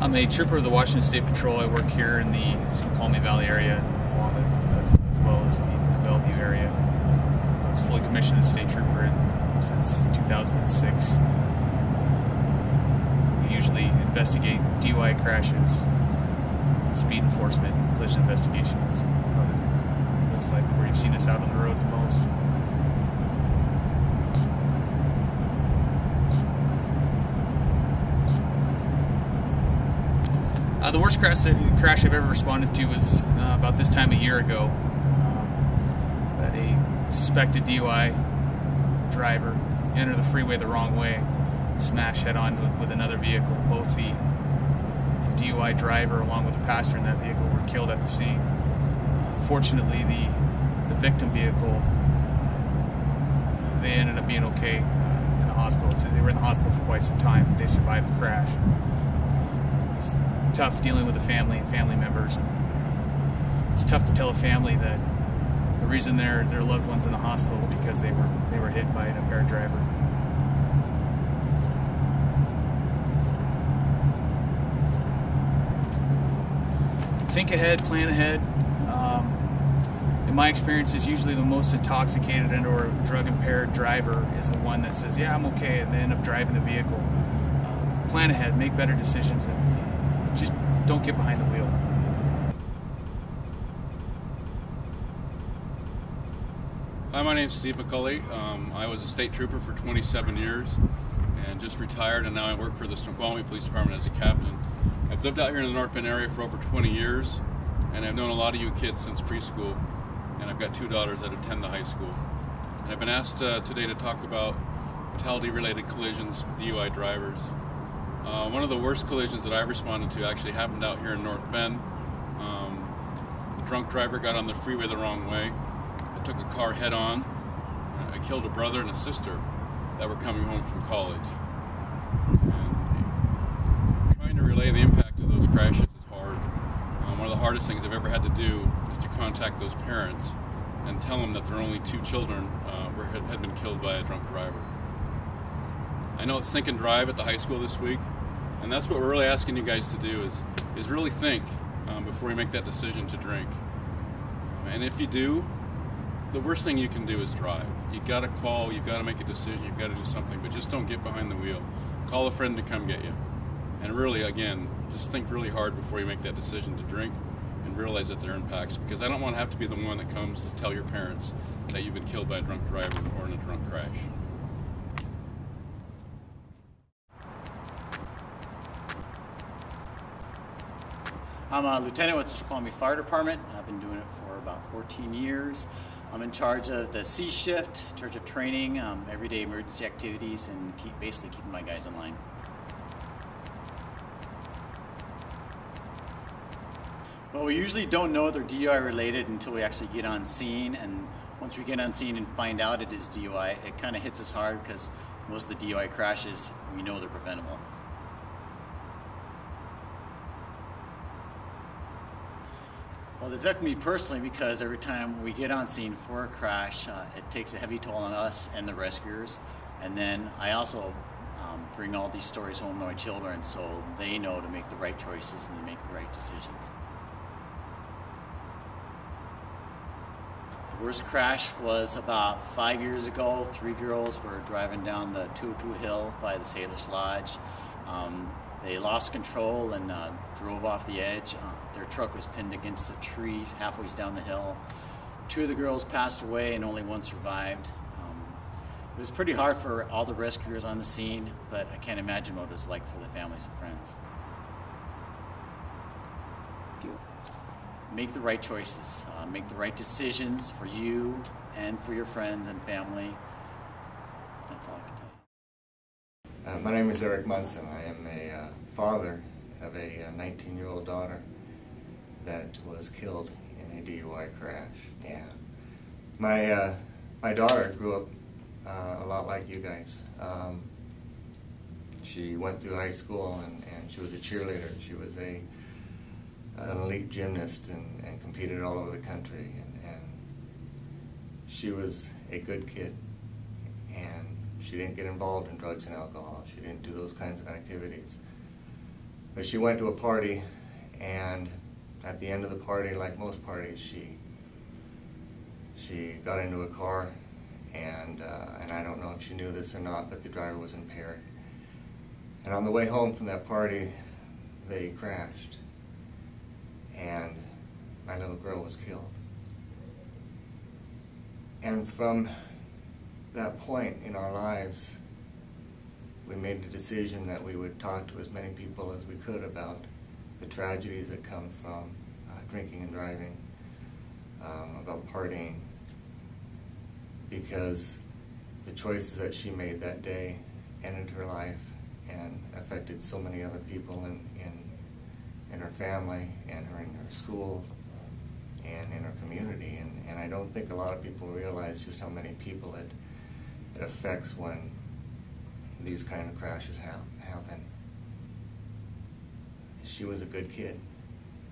I'm a trooper of the Washington State Patrol. I work here in the Snoqualmie Valley area, as well as the Bellevue area. I was fully commissioned as a state trooper since 2006. We usually investigate DUI crashes, speed enforcement, collision investigation. That's probably most likely where you've seen us out on the road the most. The worst crash I've ever responded to was about this time a year ago. That a suspected DUI driver entered the freeway the wrong way, smashed head-on with another vehicle. Both the DUI driver along with the passenger in that vehicle were killed at the scene. Fortunately, the victim vehicle, they ended up being okay in the hospital. They were in the hospital for quite some time, but they survived the crash. It's tough dealing with the family and family members. It's tough to tell a family that the reason their loved one's in the hospital is because they were hit by an impaired driver. Think ahead, plan ahead. In my experience, it's usually the most intoxicated and or drug impaired driver is the one that says, yeah, I'm okay, and they end up driving the vehicle. Plan ahead, make better decisions, and just don't get behind the wheel. Hi, my name's Steve McCulley. I was a state trooper for 27 years and just retired, and now I work for the Snoqualmie Police Department as a captain. I've lived out here in the North Bend area for over 20 years, and I've known a lot of you kids since preschool, and I've got two daughters that attend the high school. And I've been asked today to talk about fatality-related collisions with DUI drivers. One of the worst collisions that I've responded to actually happened out here in North Bend. The drunk driver got on the freeway the wrong way. It took a car head-on. It killed a brother and a sister that were coming home from college. And trying to relay the impact of those crashes is hard. One of the hardest things I've ever had to do is to contact those parents and tell them that their only two children had been killed by a drunk driver. I know it's Think and Drive at the high school this week, and that's what we're really asking you guys to do is really think before you make that decision to drink. And if you do, the worst thing you can do is drive. You've got to call, you've got to make a decision, you've got to do something, but just don't get behind the wheel. Call a friend to come get you. And really, again, just think really hard before you make that decision to drink and realize that there are impacts, because I don't want to have to be the one that comes to tell your parents that you've been killed by a drunk driver or in a drunk crash. I'm a lieutenant with the Snoqualmie Fire Department. I've been doing it for about 14 years. I'm in charge of the C shift, in charge of training, everyday emergency activities, and basically keeping my guys in line. Well, we usually don't know they're DUI related until we actually get on scene, and once we get on scene and find out it is DUI, it kind of hits us hard because most of the DUI crashes, we know they're preventable. Well, they affect me personally because every time we get on scene for a crash, it takes a heavy toll on us and the rescuers. And then I also bring all these stories home to my children so they know to make the right choices and to make the right decisions. The worst crash was about 5 years ago. 3 girls were driving down the 202 hill by the Sailors Lodge. They lost control and drove off the edge. Their truck was pinned against a tree halfway down the hill. 2 of the girls passed away and only one survived. It was pretty hard for all the rescuers on the scene, but I can't imagine what it was like for the families and friends. Make the right choices, make the right decisions for you and for your friends and family. That's all I can tell you. My name is Eric Munson. I am a father of a 19-year-old daughter that was killed in a DUI crash. Yeah, my daughter grew up a lot like you guys. She went through high school and she was a cheerleader. She was an elite gymnast and competed all over the country. And she was a good kid. And she didn't get involved in drugs and alcohol. She didn't do those kinds of activities. But she went to a party, and at the end of the party, like most parties, she got into a car, and I don't know if she knew this or not, but the driver was impaired. And on the way home from that party, they crashed, and my little girl was killed. And from that point in our lives, we made the decision that we would talk to as many people as we could about the tragedies that come from drinking and driving, about partying, because the choices that she made that day ended her life and affected so many other people in her family and in her school and in her community. And I don't think a lot of people realize just how many people it affects when these kind of crashes happen. She was a good kid.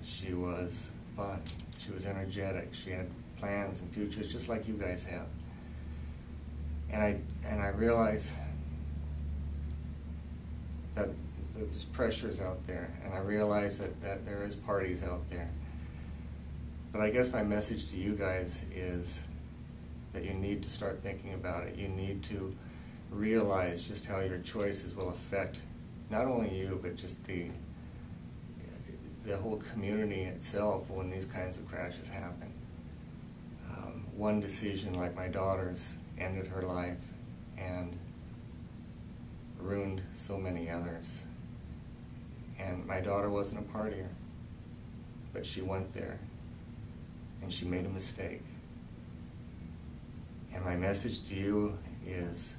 She was fun. She was energetic. She had plans and futures just like you guys have. And I realize that there's pressures out there, and I realize that there is parties out there. But I guess my message to you guys is that you need to start thinking about it. You need to realize just how your choices will affect not only you, but just the whole community itself when these kinds of crashes happen. One decision, like my daughter's, ended her life and ruined so many others. And my daughter wasn't a partier, but she went there and she made a mistake. And my message to you is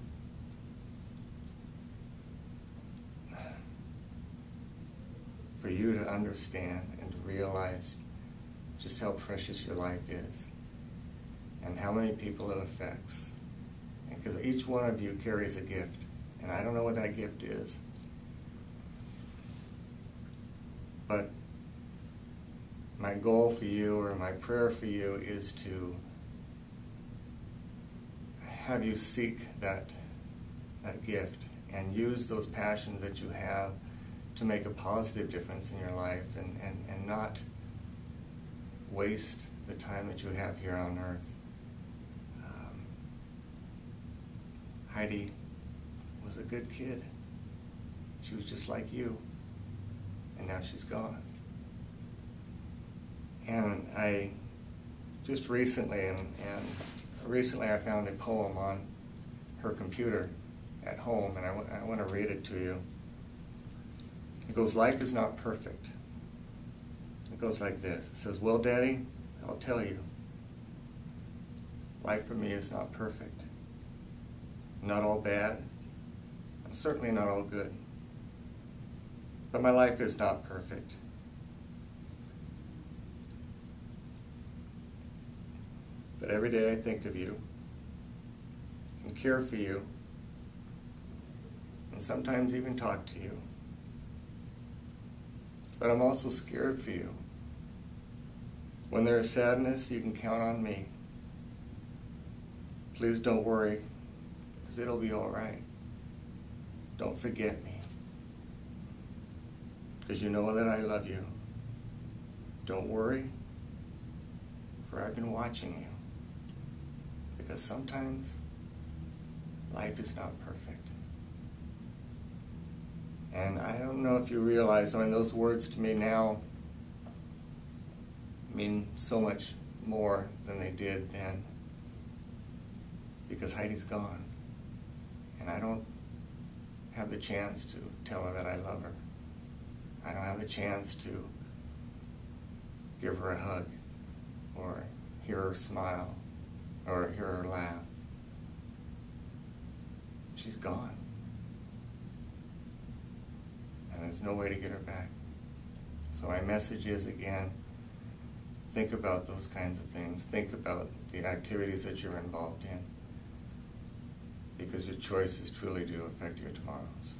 for you to understand and to realize just how precious your life is and how many people it affects. Because each one of you carries a gift, and I don't know what that gift is, but my goal for you, or my prayer for you, is to have you seek that gift and use those passions that you have to make a positive difference in your life, and not waste the time that you have here on earth. Heidi was a good kid. She was just like you, and now she's gone. And I just recently, recently I found a poem on her computer at home, and I want to read it to you. It goes, "Life is not perfect." It goes like this. It says, "Well, Daddy, I'll tell you. Life for me is not perfect. Not all bad, and certainly not all good. But my life is not perfect. But every day I think of you and care for you, and sometimes even talk to you. But I'm also scared for you. When there is sadness, you can count on me. Please don't worry, because it'll be all right. Don't forget me, because you know that I love you. Don't worry, for I've been watching you, because sometimes life is not perfect." And I don't know if you realize, I mean, those words to me now mean so much more than they did then, because Heidi's gone, and I don't have the chance to tell her that I love her. I don't have the chance to give her a hug, or hear her smile, or hear her laugh. She's gone, and there's no way to get her back. So my message is, again, think about those kinds of things. Think about the activities that you're involved in, because your choices truly do affect your tomorrows.